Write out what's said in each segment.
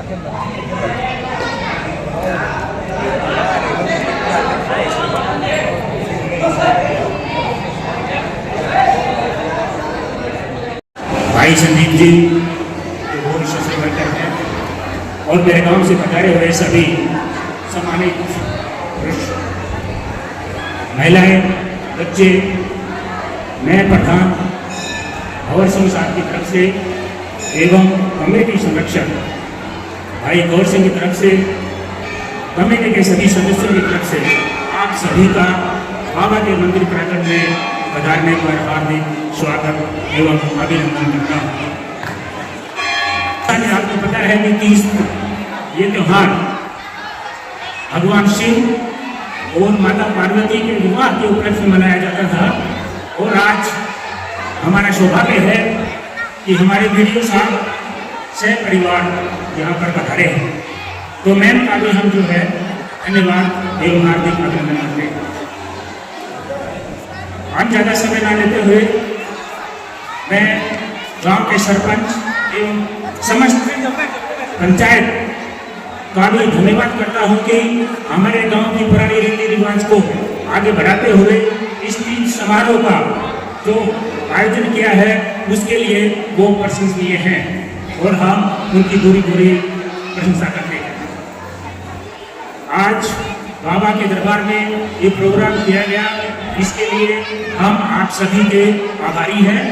भाई संदीप जी जो बहुत सोशल वर्कर हैं और मेरे गांव से पधारे हुए सभी सम्मानित पुरुष, महिलाएं, बच्चे, मैं प्रधान भंवर सिंह साहब की तरफ से एवं कमेटी संरक्षक भाई गौर सिंह की तरफ से, कमेटी के सभी सदस्यों की तरफ से आप सभी का बाबा के मंदिर प्रांगण में पधारने पर हार्दिक स्वागत एवं अभिनंदन करता हूँ। आपको पता है कि 30 ये त्योहार भगवान शिव और माता पार्वती के विवाह के उपलक्ष्य में मनाया जाता था और आज हमारा सौभाग्य है कि हमारे वीडियो साहब सह परिवार यहाँ पर पधारे हैं, तो मैम का भी हम जो है धन्यवाद एवं हार्दिक अभिनंदन करते हैं। हम ज़्यादा समय ना लेते हुए मैं गांव के सरपंच एवं समस्त पंचायत का भी धन्यवाद करता हूं कि हमारे गांव की पुरानी रीति रिवाज को आगे बढ़ाते हुए इस तीज समारोह का जो आयोजन किया है उसके लिए वो प्रशंसनीय हैं और हम उनकी पूरी प्रशंसा करते हैं। आज बाबा के दरबार में ये प्रोग्राम किया गया, इसके लिए हम आप सभी के आभारी हैं।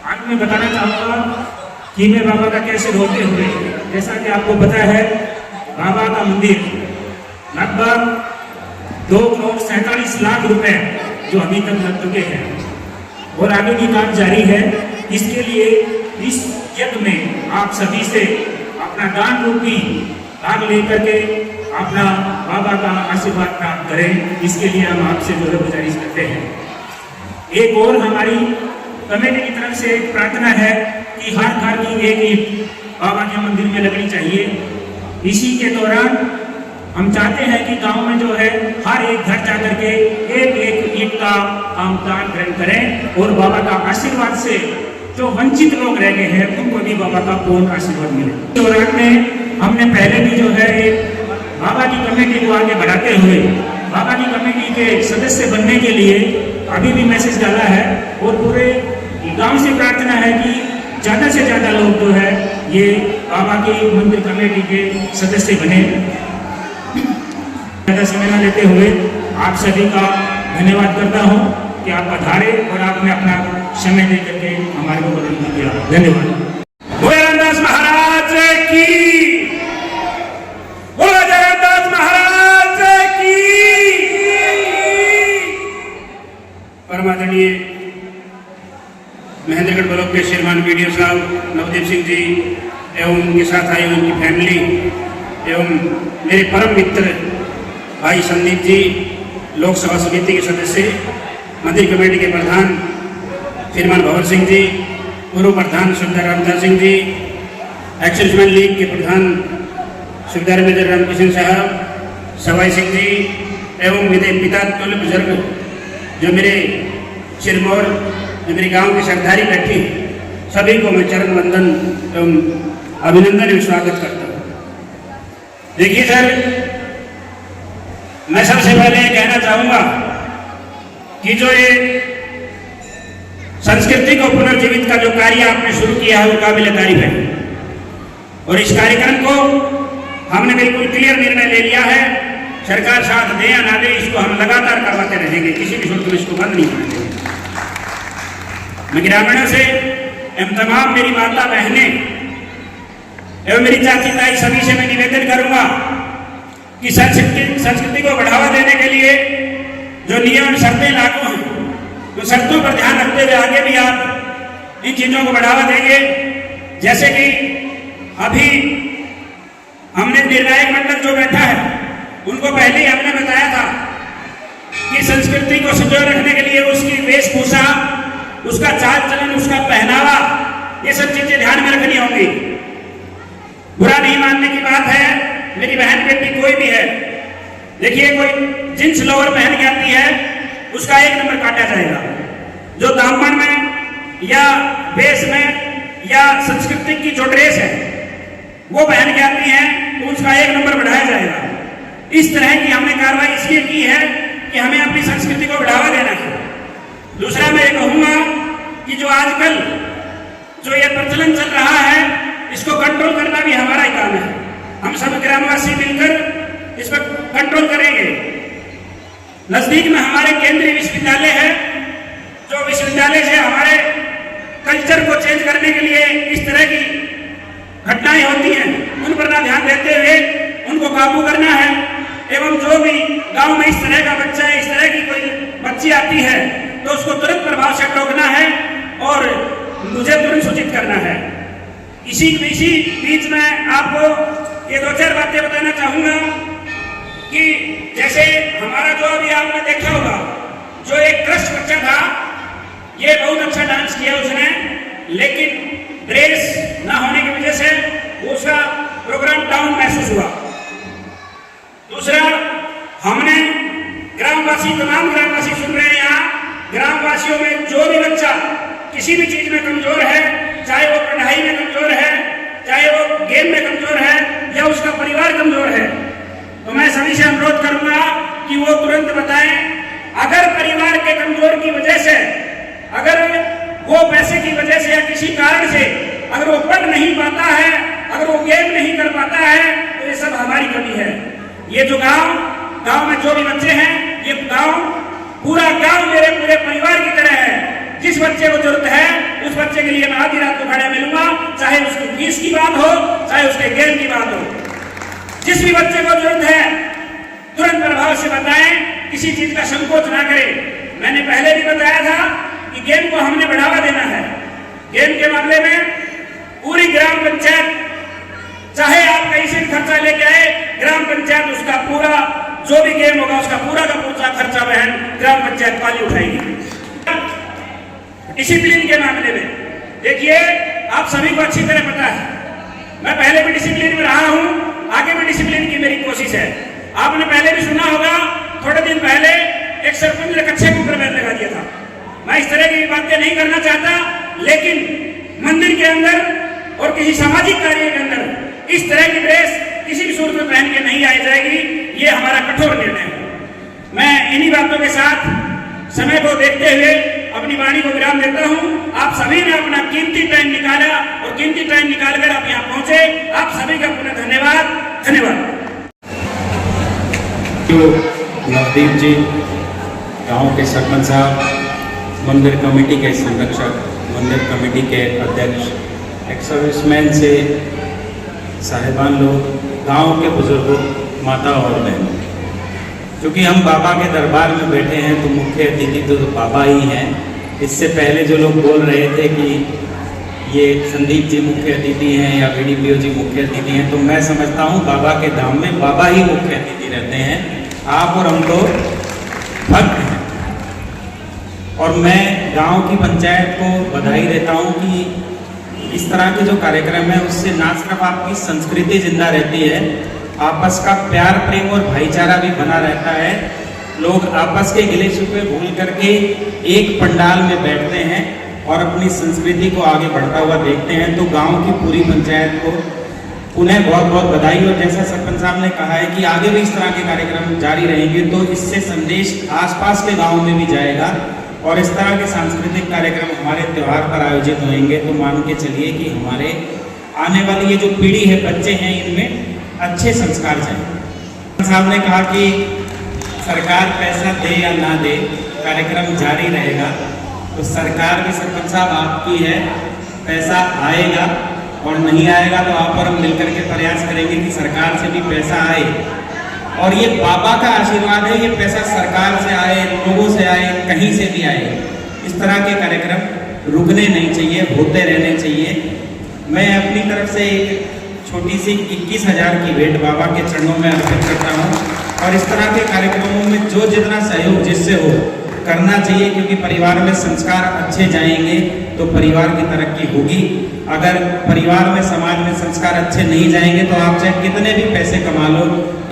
आज मैं बताना चाहूँगा कि मैं बाबा का कैसे होते हुए, जैसा कि आपको पता है बाबा का मंदिर लगभग 2,47,00,000 रुपए जो अभी तक लग चुके हैं और आगे भी काम जारी है। इसके लिए इस यज्ञ में आप सभी से अपना दान रूपी भाग लेकर के अपना बाबा का आशीर्वाद प्राप्त करें, इसके लिए हम आपसे जो है गुजारिश करते हैं। एक और हमारी कमेटी की तरफ से एक प्रार्थना है कि हर घर की एक ईंट बाबा के मंदिर में लगनी चाहिए। इसी के दौरान हम चाहते हैं कि गांव में जो है हर एक घर जाकर के एक ईंट का हम दान ग्रहण करें और बाबा का आशीर्वाद से जो वंचित लोग रह गए हैं उनको भी बाबा का पूर्ण आशीर्वाद मिले। इस दौरान में हमने पहले भी जो है बाबा की कमेटी को आगे बढ़ाते हुए बाबा की कमेटी के सदस्य बनने के लिए अभी भी मैसेज डाला है और पूरे गांव से प्रार्थना है कि ज़्यादा से ज़्यादा लोग जो है ये बाबा की मंदिर कमेटी के सदस्य बने। ज़्यादा समय न लेते हुए आप सभी का धन्यवाद करता हूँ कि आप पधारे और आपने अपना समय दे करके हमारे को बदल दिया। धन्यवाद। जगन्नाथ महाराज की, बोलो जगन्नाथ महाराज की। परमादरणीय महेंद्रगढ़ ब्लॉक के श्रीमान वीडियो साहब नवदीप सिंह जी एवं उनके साथ आई उनकी फैमिली एवं मेरे परम मित्र भाई संदीप जी, लोकसभा समिति के सदस्य, मंदिर कमेटी के प्रधान श्रीमान भंवर सिंह जी, पूर्व प्रधान सुविधा रामदास सिंह जी, एक्सर्विसमैन लीग के प्रधान सुविधा मेजर रामकिशन साहब, सवाई सिंह जी एवं मेरे पिता तुल्य बुजुर्ग जो मेरे सिरमौर, जो मेरे गांव की सरदारी बैठी, सभी को मैं चरण वंदन एवं अभिनंदन एवं स्वागत करता हूँ। देखिए सर, मैं सबसे पहले ये कहना चाहूँगा कि जो ये संस्कृति को पुनर्जीवित का जो कार्य आपने शुरू किया है वो काबिल तारीफ है और इस कार्यक्रम को हमने बिल्कुल क्लियर निर्णय ले लिया है। सरकार साथ दे या ना दे, इसको हम लगातार करवाते रहेंगे, किसी भी सूरत में इसको बंद नहीं होने देंगे। मैं ग्रामीणों से एवं तमाम मेरी माता बहनें एवं मेरी चाची ताई सभी से मैं निवेदन करूंगा कि संस्कृति को बढ़ावा देने के लिए जो नियम और शर्तें लागू हैं, तो शर्तों पर ध्यान रखते हुए आगे भी आप इन चीजों को बढ़ावा देंगे। जैसे कि अभी हमने निर्णायक मंडल जो बैठा है उनको पहले ही हमने बताया था कि संस्कृति को संजोए रखने के लिए उसकी वेशभूषा, उसका चाल चलन, उसका पहनावा, ये सब चीजें ध्यान में रखनी होंगी। बुरा नहीं मानने की बात है, मेरी बहन बेटी कोई भी है, देखिए कोई जींस लोअर पहन के आती है उसका 1 नंबर काटा जाएगा। जो दामन में या वेश में या संस्कृति की जो ड्रेस है वो पहन के आती हैं तो उसका 1 नंबर बढ़ाया जाएगा। इस तरह की हमने कार्रवाई इसलिए की है कि हमें अपनी संस्कृति को बढ़ावा देना है। दूसरा मैं ये कहूंगा कि जो आजकल जो ये प्रचलन चल रहा है इसको कंट्रोल करना भी हमारा ही काम है। हम सब ग्रामवासी मिलकर इस पर कंट्रोल करेंगे। नजदीक में हमारे केंद्रीय विश्वविद्यालय है, जो विश्वविद्यालय से हमारे कल्चर को चेंज करने के लिए इस तरह की घटनाएं होती हैं उन पर ना ध्यान देते हुए उनको काबू करना है। एवं जो भी गांव में इस तरह का बच्चा है, इस तरह की कोई बच्ची आती है तो उसको तुरंत प्रभाव से टोकना है और मुझे तुरंत सूचित करना है। इसी बीच में आपको ये 2-4 बातें बताना चाहूंगा कि जैसे हमारा जो अभी आपने देखा होगा जो एक क्रश बच्चा था, ये बहुत अच्छा डांस किया उसने, लेकिन ड्रेस ना होने की वजह से उसका प्रोग्राम डाउन महसूस हुआ। दूसरा, हमने ग्रामवासी, तमाम ग्रामवासी सुन रहे हैं यहाँ, ग्रामवासियों में जो भी बच्चा किसी भी चीज में कमजोर है, चाहे वो पढ़ाई में कमजोर है, चाहे वो गेम में कमजोर है या उसका परिवार कमजोर है, तो मैं सभी से अनुरोध करूंगा कि वो तुरंत बताएं। अगर परिवार के कमजोर की वजह से, अगर वो पैसे की वजह से या किसी कारण से अगर वो पढ़ नहीं पाता है, अगर वो गेम नहीं कर पाता है, तो ये सब हमारी कमी है। ये जो गांव में जो भी बच्चे हैं, ये पूरा गांव मेरे पूरे परिवार की तरह है। जिस बच्चे को जरूरत है उस बच्चे के लिए मैं आधी रात को खड़ा मिलूंगा, चाहे उसकी फीस की बात हो, चाहे उसके गेम की बात हो। जिस भी बच्चे को जरूरत है तुरंत प्रभाव से बताएं, किसी चीज का संकोच ना करें। मैंने पहले भी बताया था कि गेम को हमने बढ़ावा देना है। गेम के मामले में पूरी ग्राम पंचायत, चाहे आप कहीं से खर्चा लेके आए, ग्राम पंचायत उसका पूरा जो भी गेम होगा उसका पूरा का पूरा खर्चा बहन ग्राम पंचायत वाली उठाएगी। डिसिप्लिन के मामले में देखिए, आप सभी को अच्छी तरह पता है, मैं पहले भी डिसिप्लिन में रहा हूं, आगे भी डिसिप्लिन की मेरी कोशिश है। आपने पहले भी सुना होगा, थोड़े दिन पहले एक सरपंच ने कच्चे के ऊपर बैन लगा दिया था। मैं इस तरह की बातें नहीं करना चाहता, लेकिन मंदिर के अंदर और किसी सामाजिक कार्य के अंदर इस तरह की ड्रेस किसी भी सूरत में पहन के नहीं आई जाएगी। ये हमारा कठोर निर्णय है। मैं इन्हीं बातों के साथ समय को देखते हुए अपनी वाणी को विराम देता हूं। आप सभी ने अपना कीमती टाइम निकाला और कीमती टाइम निकालकर आप यहाँ पहुंचे। आप सभी का पुनः धन्यवाद। नवदीप जी, गांव के सरपंच साहब, मंदिर कमेटी के संरक्षक, मंदिर कमेटी के अध्यक्ष, एक्स सर्विसमैन से साहिबान लोग, गांव के बुजुर्गों, माता और बहनों, क्योंकि हम बाबा के दरबार में बैठे हैं तो मुख्य अतिथि तो बाबा ही हैं। इससे पहले जो लोग बोल रहे थे कि ये संदीप जी मुख्य अतिथि हैं या बीडीपीओ जी मुख्य अतिथि हैं, तो मैं समझता हूँ बाबा के धाम में बाबा ही मुख्य अतिथि रहते हैं। आप और हम तो भक्त हैं। और मैं गांव की पंचायत को बधाई देता हूँ कि इस तरह के जो कार्यक्रम है उससे ना सिर्फ आपकी संस्कृति जिंदा रहती है, आपस का प्यार, प्रेम और भाईचारा भी बना रहता है। लोग आपस के गिले शिकवे भूल करके एक पंडाल में बैठते हैं और अपनी संस्कृति को आगे बढ़ता हुआ देखते हैं। तो गांव की पूरी पंचायत को उन्हें बहुत बहुत बधाई। और जैसा सरपंच साहब ने कहा है कि आगे भी इस तरह के कार्यक्रम जारी रहेंगे, तो इससे संदेश आसपास के गाँव में भी जाएगा और इस तरह के सांस्कृतिक कार्यक्रम हमारे त्यौहार पर आयोजित होंगे। तो मान के चलिए कि हमारे आने वाली ये जो पीढ़ी है, बच्चे हैं, इनमें अच्छे संस्कार चाहिए। साहब ने कहा कि सरकार पैसा दे या ना दे, कार्यक्रम जारी रहेगा। तो सरकार भी सरपंच साहब आपकी है, पैसा आएगा और नहीं आएगा तो आप और हम मिलकर के प्रयास करेंगे कि सरकार से भी पैसा आए। और ये बाबा का आशीर्वाद है, ये पैसा सरकार से आए, लोगों से आए, कहीं से भी आए, इस तरह के कार्यक्रम रुकने नहीं चाहिए, होते रहने चाहिए। मैं अपनी तरफ से एक छोटी सी 21,000 की भेंट बाबा के चरणों में अर्पित करता हूँ। और इस तरह के कार्यक्रमों में जो जितना सहयोग जिससे हो करना चाहिए, क्योंकि परिवार में संस्कार अच्छे जाएंगे तो परिवार की तरक्की होगी। अगर परिवार में, समाज में संस्कार अच्छे नहीं जाएंगे तो आप चाहे कितने भी पैसे कमा लो,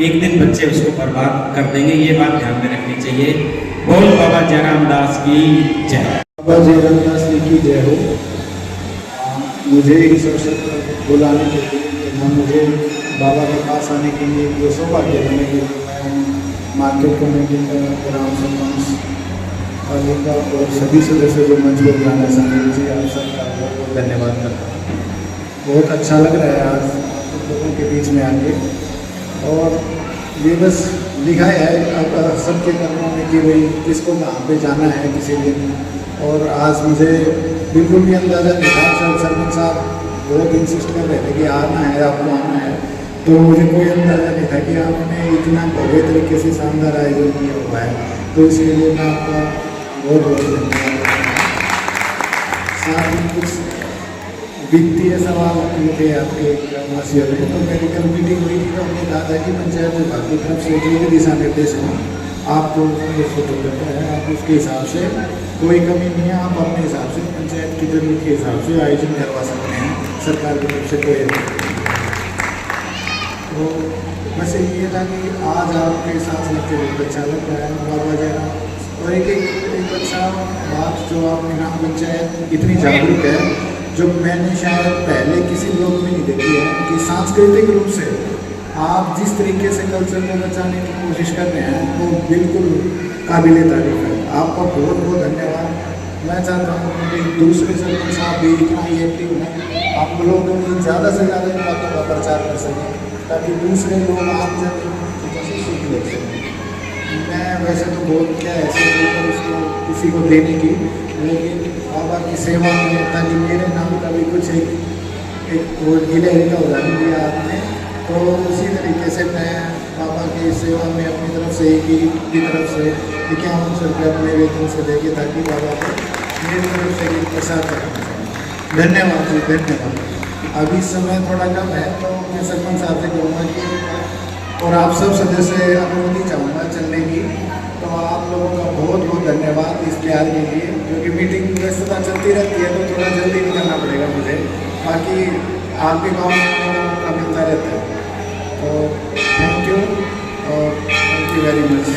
एक दिन बच्चे उसको बर्बाद कर देंगे। ये बात ध्यान में रखनी चाहिए। बोल बाबा जयराम दास की जय। बाबा जयराम दास की जय हो। मुझे इस अवसर पर बुलाने के लिए मुझे बाबा के पास आने के लिए ये सौभाग्य बने कि मैं मार्केट कमेटी का ग्राम सरपंच पालिका और सभी सदस्य जो मंच पर बुलाना शामिल जी, आप सबका बहुत बहुत धन्यवाद करता हूँ। बहुत अच्छा लग रहा है आज लोगों के बीच में आके, और ये बस लिखा है अब सबके कर्मों में कि भाई किसको कहाँ पे जाना है किसी दिन। और आज मुझे बिल्कुल भी अंदाज़ा नहीं था, सरपंच साहब बहुत इंसिस्ट कर रहे थे कि आना है, आपको आना है, तो मुझे कोई अंदाज़ा नहीं था कि आपने इतना भव्य तरीके से शानदार आयोजन किया हुआ है, तो इसके लिए मैं आपका बहुत बहुत धन्यवाद। साथ ही कुछ वित्तीय सवाल थे आपके ग्रामवासियों ने, तो मेरी कल मीटिंग हुई थी तो हमने कहा था कि पंचायत विभाग की तरफ से जो भी दिशा निर्देश हैं आपको फॉलो करते हैं, आप उसके हिसाब से कोई कमी नहीं है, आप अपने हिसाब से पंचायत की जरूरत के हिसाब से आयोजन करवा सकते हैं, सरकार की तरफ से कोई। तो बस ये था कि आज आपके साथ मिलकर बहुत अच्छा लग रहा है बाबा जरा। और एक अच्छा बात जो आपकी ग्राम पंचायत इतनी जागरूक है, जो मैंने शायद पहले किसी लोग में नहीं देखी है, कि सांस्कृतिक रूप से आप जिस तरीके से कल्चर को बचाने की कोशिश कर रहे हैं वो बिल्कुल काबिले तारीफ है। आपका बहुत बहुत धन्यवाद। मैं चाहता हूँ कि दूसरे सरपंच साहब भी इतना ही एक्टिव हैं, आप लोगों में ज़्यादा से ज़्यादा इन बातों का प्रचार कर सकें, ताकि दूसरे लोग आप जब से सीख ले सकें। मैं वैसे तो बहुत क्या ऐसे ऊपर उसको किसी को देने की, लेकिन बाबा की सेवा में ताकि मेरे नाम का भी कुछ एक वो गिलहरी का उदाहरण दिया आपने, तो उसी तरीके से मैं बाबा की सेवा में अपनी तरफ से की तरफ से 51 रुपये अपने वेतन से देके, ताकि बाबा को मेरी तरफ से एक प्रसाद करना चाहिए। धन्यवाद जी, धन्यवाद। अभी समय थोड़ा कम है, तो मैं सरपंच साहब से कहूँगा कि और आप सब सदस्य अनुमति चाहूँगा चलने की, तो आप लोगों का बहुत बहुत धन्यवाद इस प्यार के लिए, क्योंकि मीटिंग व्यस्तता चलती रहती है तो थोड़ा जल्दी निकलना पड़ेगा मुझे, बाकी आपके गाँव में मौका मिलता रहता है। तो थैंक यू और थैंक यू वेरी मच।